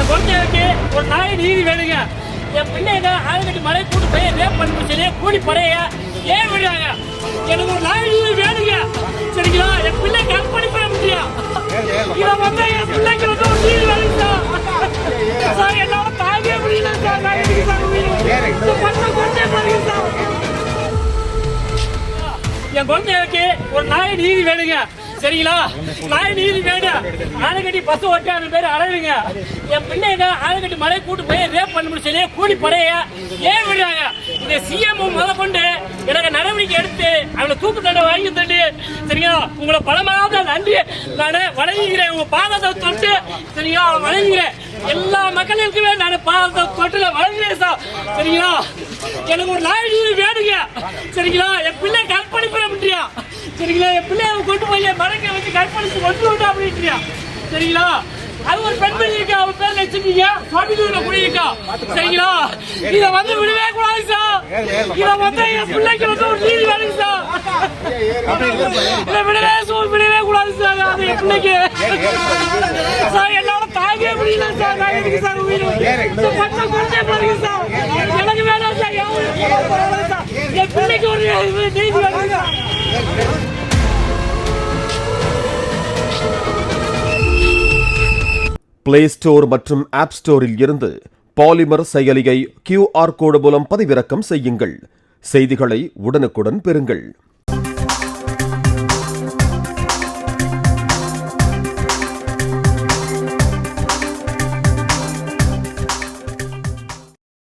குழந்தைக்கு ஒரு நாய் நீதி வேணுங்க. என் பிள்ளைங்க ஆளுங்கட்டி மலை கூட்டு போய் ரேப் பண்ணி சொல்லி கூலி படைய ஏன் விடுறாங்க? எனக்கு ஒரு நாய் நீதி வேணுங்க. சரிங்களா? என் பிள்ளை கற்பனை பண்ண முடியும். இதை வந்து என் பிள்ளைக்கு வந்து ஒரு நீதி வேணுங்க சார். என்னால தாங்க முடியல சார். நான் எதுக்கு சார் குழந்தை பாருங்க சார். என் குழந்தைக்கு ஒரு நாய் நீதி வேணுங்க. சரிங்களா? நாய் நீதி வேணும். ஆளுங்கட்டி பசு ஓட்டான பேர் அழகுங்க. என் பிள்ளைங்க ஆளுங்கட்டி மலை கூட்டு போய் ரேப் பண்ணி சொல்லி கூலி படைய ஏன் விடுறாங்க? இந்த சிஎம் முத கொண்டு எனக்கு நடவடிக்கை எடுத்து அவங்களை தூக்கு தண்டை வாங்கி தண்டு. சரிங்களா? உங்களை பலமாவது நன்றி நான் வணங்குகிறேன். உங்க பாதத்தை தொட்டு சரிங்களா வணங்குகிறேன். எல்லா மக்களுக்குமே நான் பாதத்தை தொட்டுல வணங்குகிறேன் சார். சரிங்களா? எனக்கு ஒரு நாய் நீதி வேணுங்க. சரிங்களா? என் பிள்ளை கற்பனை பண்ண முடியும். சரிங்களா? என் பிள்ளைய கொண்டு போய் மடக்க வச்சு கற்பழிச்சு கொண்டு விட்டா அப்படின்றியா? சரிங்களா? அது ஒரு பெண்மணி இருக்கா, அவ பேர் வச்சிருக்கீங்க, சுவாமிதூர்ல குடியிருக்கா. சரிங்களா? இத வந்து விடவே கூடாது சார். இத வந்து என் பிள்ளைக்கு வந்து ஒரு நீதி வேணுங்க சார். இதை விடவே கூடாது சார். அது என் பிள்ளைக்கு சார் என்னால தாங்க முடியல சார். நான் எதுக்கு சார் உயிர் பச்சை குழந்தை பாருங்க சார். எனக்கு வேணாம் சார். என் பிள்ளைக்கு ஒரு நீதி வேணுங்க சார். பிளே ஸ்டோர் மற்றும் ஆப் ஸ்டோரில் இருந்து பாலிமர் செயலியை QR கோடு மூலம் பதிவிறக்கம் செய்யுங்கள். செய்திகளை உடனுக்குடன் பெறுங்கள்.